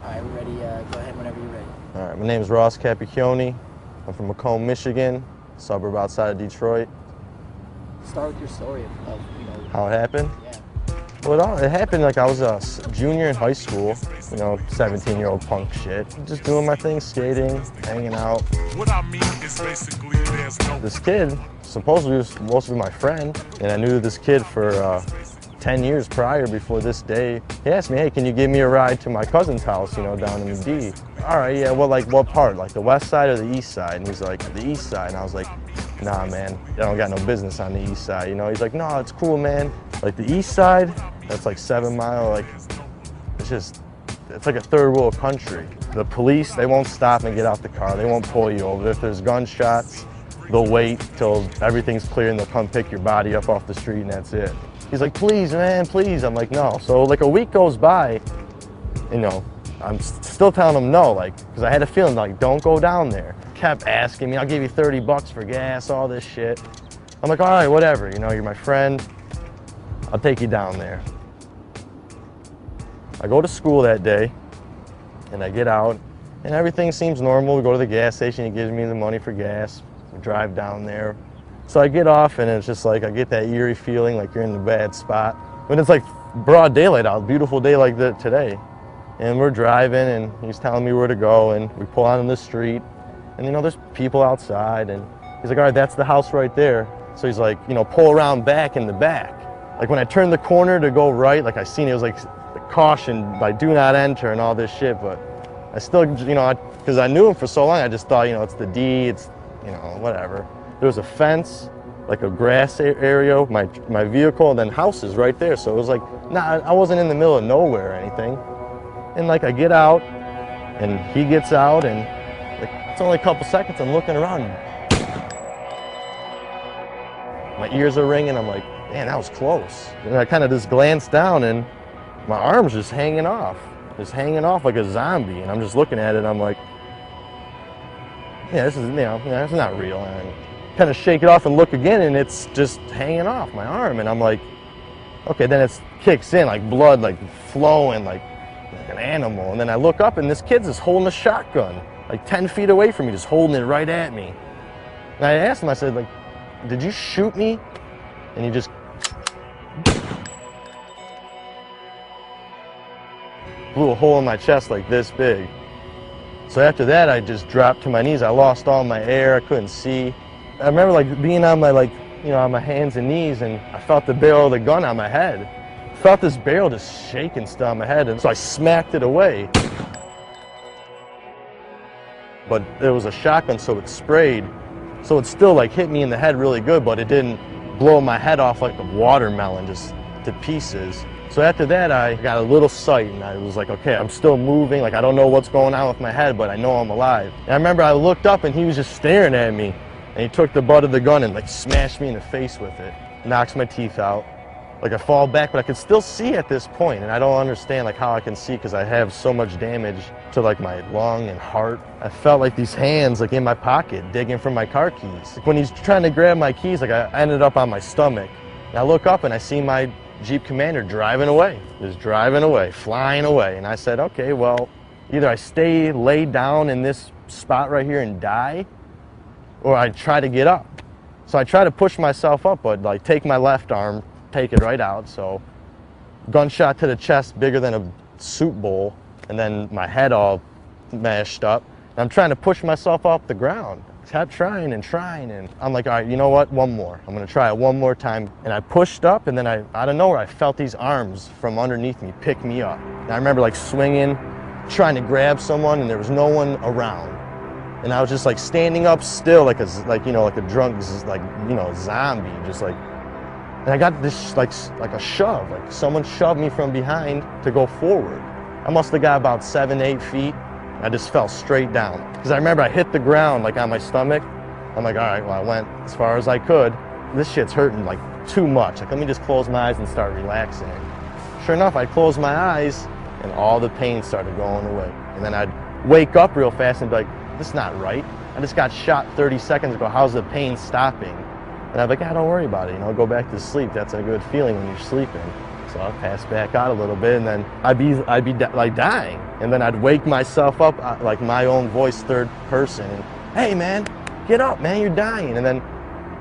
All right, we're ready. Go ahead whenever you're ready. All right, my name is Ross Capicchioni. I'm from Macomb, Michigan, suburb outside of Detroit. Start with your story of How it happened? yeah. Well, it happened like I was a junior in high school, 17-year-old punk shit. Just doing my thing, skating, hanging out. What I mean is basically there's no... This kid supposedly was supposed to be my friend, and I knew this kid for 10 years prior before this day. He asked me, hey, can you give me a ride to my cousin's house, down in the D? All right, yeah, well, like what part? Like the west side or the east side? And he's like, the east side. And I was like, nah, man, I don't got no business on the east side, He's like, no, it's cool, man. Like the east side, that's like 7 Mile, like, it's like a third world country. The police, they won't stop and get out the car. They won't pull you over. If there's gunshots, they'll wait till everything's clear and they'll come pick your body up off the street and that's it. He's like, please, man, please. I'm like, no. So like a week goes by, I'm still telling him no, because I had a feeling, don't go down there. Kept asking me, I'll give you 30 bucks for gas, all this shit. I'm like, all right, whatever, you're my friend. I'll take you down there. I go to school that day, and I get out, and everything seems normal. We go to the gas station, he gives me the money for gas. We drive down there. So I get off, and it's just like, I get that eerie feeling like you're in a bad spot. When it's like broad daylight out, beautiful day like today. And we're driving, and he's telling me where to go, and we pull out on the street, and there's people outside, and he's like, all right, that's the house right there. So he's like, pull around back in the back. Like when I turned the corner to go right, like I seen it was like caution, do not enter and all this shit, but I still, because I knew him for so long, I just thought, it's the D, it's, whatever. There was a fence, like a grass area, my vehicle, and then houses right there. So it was like, I wasn't in the middle of nowhere or anything. And like I get out, and he gets out, and like, it's only a couple seconds, I'm looking around. My ears are ringing, I'm like, man, that was close. And I kind of just glanced down, and my arm's just hanging off like a zombie. And I'm just looking at it, I'm like, yeah, this is, it's not real. And I kind of shake it off and look again, and it's just hanging off my arm. And I'm like, okay, then it kicks in, like blood, like flowing, like an animal. And then I look up, and this kid's just holding a shotgun, like 10 feet away from me, just holding it right at me. And I asked him, I said, did you shoot me? And he just blew a hole in my chest like this big. So after that, I just dropped to my knees. I lost all my air. I couldn't see. I remember being on my on my hands and knees, and I felt the barrel of the gun on my head. I felt this barrel just shaking still on my head, and so I smacked it away. But there was a shotgun, so it sprayed. So it still hit me in the head really good, but it didn't blow my head off like a watermelon just to pieces. So after that, I got a little sight, and I was like, okay, I'm still moving. I don't know what's going on with my head, but I know I'm alive. And I remember I looked up, and he was just staring at me, and he took the butt of the gun and smashed me in the face with it. Knocks my teeth out. I fall back, but I could still see at this point, and I don't understand how I can see because I have so much damage to my lung and heart. I felt like these hands in my pocket digging for my car keys. When he's trying to grab my keys, I ended up on my stomach. And I look up and I see my Jeep Commander driving away, just driving away, flying away. And I said, okay, well, either I stay laid down in this spot right here and die, or I try to get up. So I try to push myself up, but take my left arm, take it right out. So gunshot to the chest, bigger than a soup bowl, and then my head all mashed up. And I'm trying to push myself off the ground. Kept trying, and I'm like, all right, you know what, one more. I'm gonna try it one more time. And I pushed up, and then out of nowhere, I felt these arms from underneath me pick me up. And I remember swinging, trying to grab someone, and there was no one around. And I was just standing up still, like a drunk, zombie, and I got this like a shove, someone shoved me from behind to go forward. I must have got about 7, 8 feet. I just fell straight down. Because I remember I hit the ground on my stomach. I'm like, all right, well, I went as far as I could. This shit's hurting too much. Let me just close my eyes and start relaxing. Sure enough, I closed my eyes and all the pain started going away. And then I'd wake up real fast and be like, this is not right. I just got shot 30 seconds ago. How's the pain stopping? And I'm like, don't worry about it. Go back to sleep. That's a good feeling when you're sleeping. So I'd pass back out a little bit, and then I'd be like dying, and then I'd wake myself up, like my own voice, third person, and, hey man, get up, man, you're dying. And then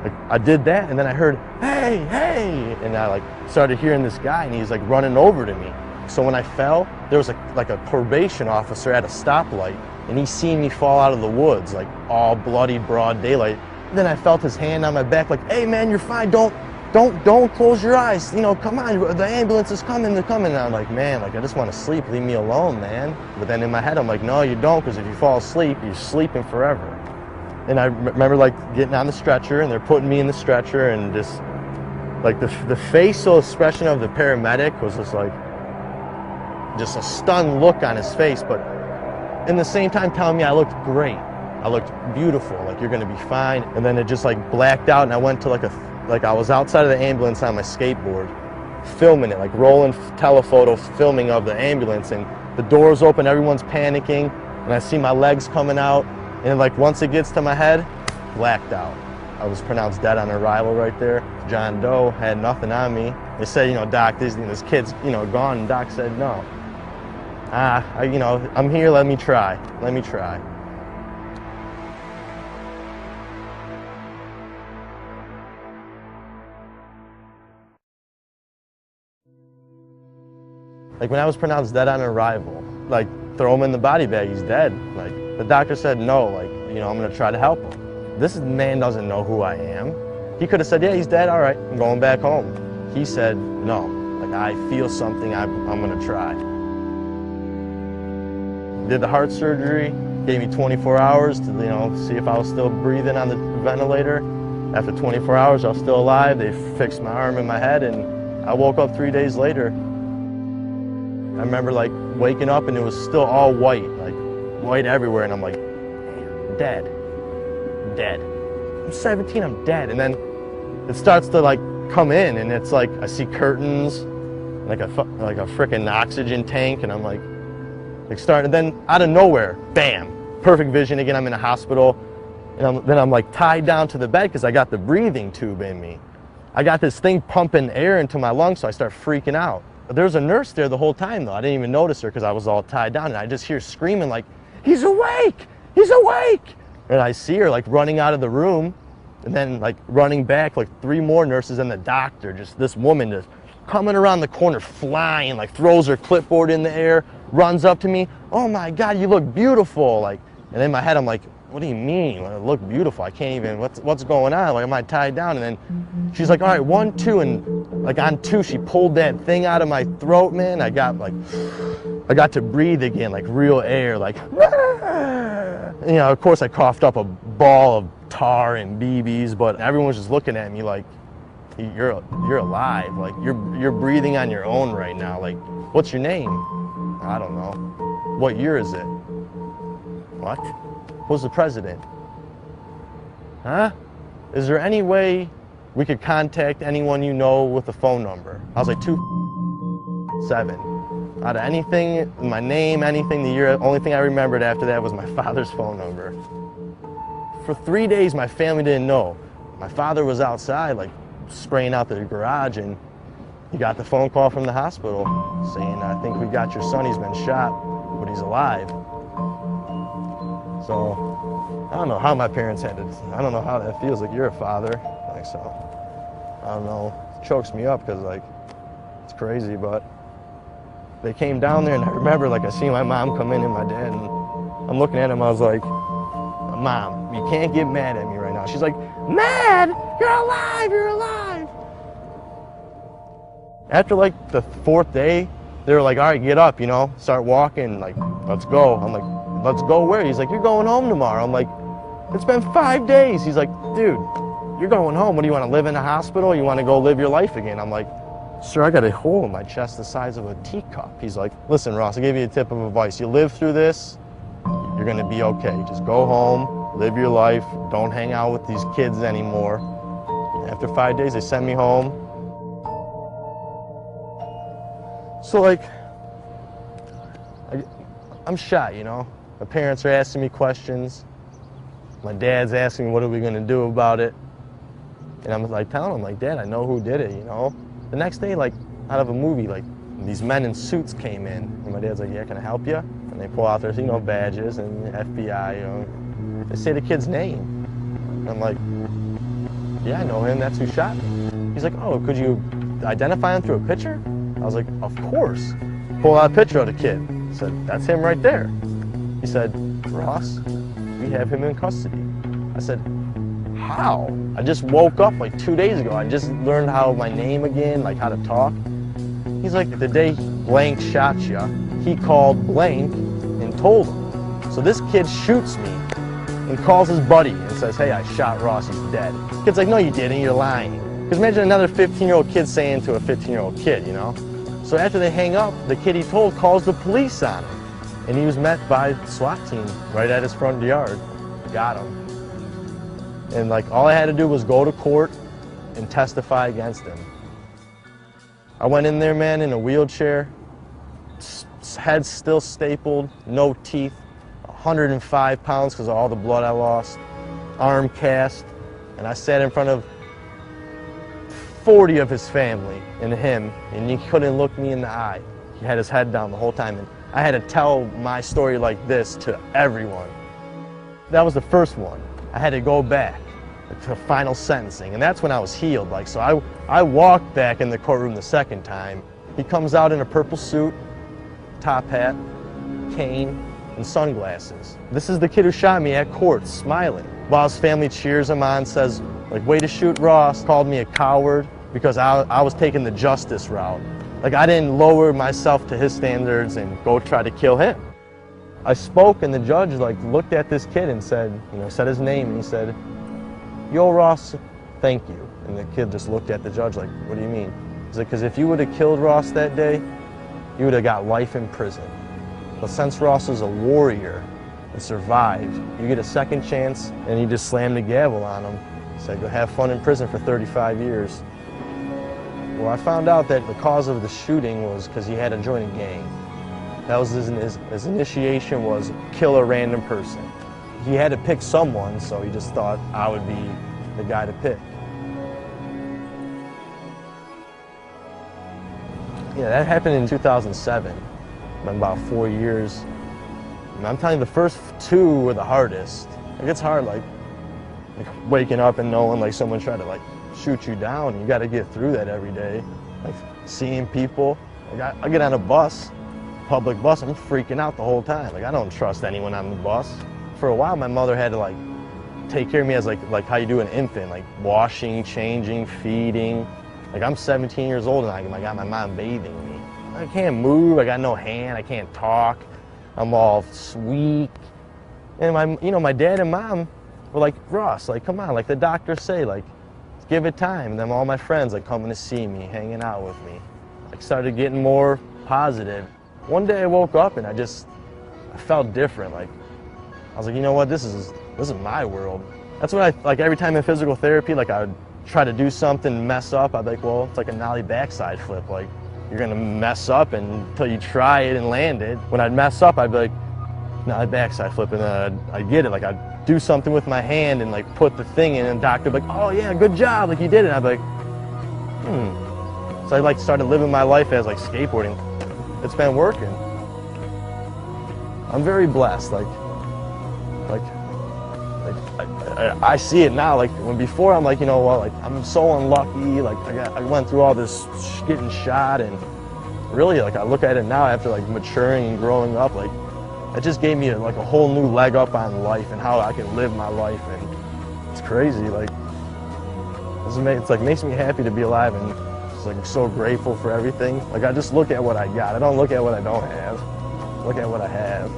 like, I did that, and then I heard, hey, hey, and I like started hearing this guy, and he's like running over to me. So when I fell, there was like a probation officer at a stoplight, and he seen me fall out of the woods, like all bloody broad daylight. And then I felt his hand on my back, like, hey man, you're fine, don't close your eyes, you know, come on, the ambulance is coming, they're coming. And I'm like, man, like I just want to sleep, leave me alone, man. But then in my head, I'm like, no, you don't, because if you fall asleep, you're sleeping forever. And I remember like getting on the stretcher, and they're putting me in the stretcher, and just like the facial expression of the paramedic was just a stunned look on his face, but in the same time telling me I looked great. I looked beautiful, like you're gonna be fine. And then it just like blacked out, and I went to like I was outside of the ambulance on my skateboard, filming it, like rolling telephoto filming of the ambulance, and the doors open, everyone's panicking, and I see my legs coming out, and like once it gets to my head, blacked out. I was pronounced dead on arrival right there. John Doe had nothing on me. They said, you know, Doc, this kid's, you know, gone, and Doc said, no. You know, I'm here, let me try. Like when I was pronounced dead on arrival, like throw him in the body bag, he's dead. Like the doctor said no, like, you know, I'm gonna try to help him. This man doesn't know who I am. He could have said, yeah, he's dead, all right, I'm going back home. He said, no, like I feel something, I'm gonna try. Did the heart surgery, gave me 24 hours to, you know, see if I was still breathing on the ventilator. After 24 hours, I was still alive. They fixed my arm and my head, and I woke up 3 days later. I remember like waking up, and it was still all white, like white everywhere, and I'm like, dead. I'm 17, I'm dead. And then it starts to like come in, and it's like I see curtains, like a freaking oxygen tank, and I'm like starting. Then out of nowhere, bam, perfect vision again. I'm in a hospital, and then I'm like tied down to the bed because I got the breathing tube in me. I got this thing pumping air into my lungs, so I start freaking out. There's a nurse there the whole time though. I didn't even notice her because I was all tied down, and I just hear screaming like, he's awake, he's awake. And I see her like running out of the room, and then like running back, like 3 more nurses and the doctor, just this woman just coming around the corner, flying, like throws her clipboard in the air, runs up to me, oh my God, you look beautiful. Like, and in my head I'm like, what do you mean? I look beautiful. I can't even, what's going on? Like, am I tied down? And then she's like, all right, 1, 2, and like on 2, she pulled that thing out of my throat, man. I got to breathe again, like real air, like, you know, of course I coughed up a ball of tar and BBs, but everyone was just looking at me like, you're alive. Like, you're breathing on your own right now. Like, what's your name? I don't know. What year is it? What? Who's the president? Huh? Is there any way we could contact anyone you know with a phone number? I was like, 2-7. Out of anything, my name, anything, the year, only thing I remembered after that was my father's phone number. For 3 days, my family didn't know. My father was outside, like, spraying out the garage, and he got the phone call from the hospital saying, I think we got your son, he's been shot, but he's alive. So, I don't know how my parents had it. I don't know how that feels, like you're a father. Like, so, I don't know, it chokes me up because like, it's crazy, but they came down there, and I remember like I seen my mom come in and my dad, and I'm looking at him, I was like, Mom, you can't get mad at me right now. She's like, mad? You're alive, you're alive. After like the 4th day, they were like, all right, get up, you know, start walking, like, let's go. I'm like, let's go where? He's like, you're going home tomorrow. I'm like, it's been 5 days. He's like, dude, you're going home. What do you want to live in a hospital? You want to go live your life again? I'm like, sir, I got a hole in my chest the size of a teacup. He's like, listen, Ross, I'll give you a tip of advice. You live through this, you're going to be okay. Just go home, live your life. Don't hang out with these kids anymore. After 5 days, they sent me home. So like, I'm shot, you know. My parents are asking me questions. My dad's asking me, what are we gonna do about it? And I'm like telling him, like, Dad, I know who did it, you know. The next day, like, out of a movie. Like, these men in suits came in, and my dad's like, yeah, can I help you? And they pull out their, badges and FBI, They say the kid's name. And I'm like, yeah, I know him, that's who shot me. He's like, oh, could you identify him through a picture? I was like, of course. Pull out a picture of the kid. I said, that's him right there. He said, Ross, we have him in custody. I said, how? I just woke up like 2 days ago. I just learned how my name again, like how to talk. He's like, the day blank shot you, he called blank and told him. So this kid shoots me and calls his buddy and says, hey, I shot Ross, he's dead. The kid's like, no, you didn't, you're lying. Because imagine another 15-year-old kid saying to a 15-year-old kid, So after they hang up, the kid he told calls the police on him. And he was met by the SWAT team right at his front yard. Got him. And like all I had to do was go to court and testify against him. I went in there, man, in a wheelchair, head still stapled, no teeth, 105 pounds because of all the blood I lost, arm cast, and I sat in front of 40 of his family and him, and he couldn't look me in the eye. He had his head down the whole time, and I had to tell my story like this to everyone. That was the first one. I had to go back to final sentencing, and that's when I was healed. Like, so I walked back in the courtroom the second time. He comes out in a purple suit, top hat, cane, and sunglasses. This is the kid who shot me at court, smiling. While his family cheers him on, says, like, way to shoot Ross, called me a coward because I was taking the justice route. Like, I didn't lower myself to his standards and go try to kill him. I spoke, and the judge like looked at this kid and said, said his name, and he said, yo, Ross, thank you. And the kid just looked at the judge like, what do you mean? He's like, because if you would have killed Ross that day, you would have got life in prison. But since Ross was a warrior and survived, you get a second chance, and he just slammed the gavel on him. He said, go have fun in prison for 35 years. Well, I found out that the cause of the shooting was because he had to join a gang. That was his initiation, was kill a random person. He had to pick someone, so he just thought I would be the guy to pick. Yeah, that happened in 2007. Been about 4 years. And I'm telling you, the first two were the hardest. Like, it's hard, like waking up and knowing like someone tried to like shoot you down. You got to get through that every day. Like seeing people. Like, I get on a bus, public bus, I'm freaking out the whole time. Like, I don't trust anyone on the bus. For a while, my mother had to like take care of me as like how you do an infant, like washing, changing, feeding. Like, I'm 17 years old and I got my mom bathing me. I can't move, I got no hand, I can't talk. I'm all weak. And my dad and mom were like, Ross, like, come on, like the doctors say, like, give it time. And then all my friends like coming to see me, hanging out with me. I started getting more positive. One day I woke up and I felt different. Like, I was like, you know what, this is my world. That's what like every time in physical therapy, like I would try to do something, mess up, I'd be like, well, it's like a nollie backside flip. Like, you're gonna mess up until you try it and land it. When I'd mess up, I'd be like, nollie backside flip, and then I'd get it. Like, I'd do something with my hand and like put the thing in, and the doctor would be like, oh yeah, good job, like you did it. And I'd be like, So I like started living my life as like skateboarding. It's been working. I'm very blessed. I see it now. Like, when before I'm like, like I'm so unlucky. Like, I went through all this getting shot, and really, like, I look at it now after like maturing and growing up. Like, it just gave me like a whole new leg up on life and how I can live my life, and it's crazy. Like, it's like makes me happy to be alive, and just like I'm so grateful for everything. Like, I just look at what I got. I don't look at what I don't have. Look at what I have.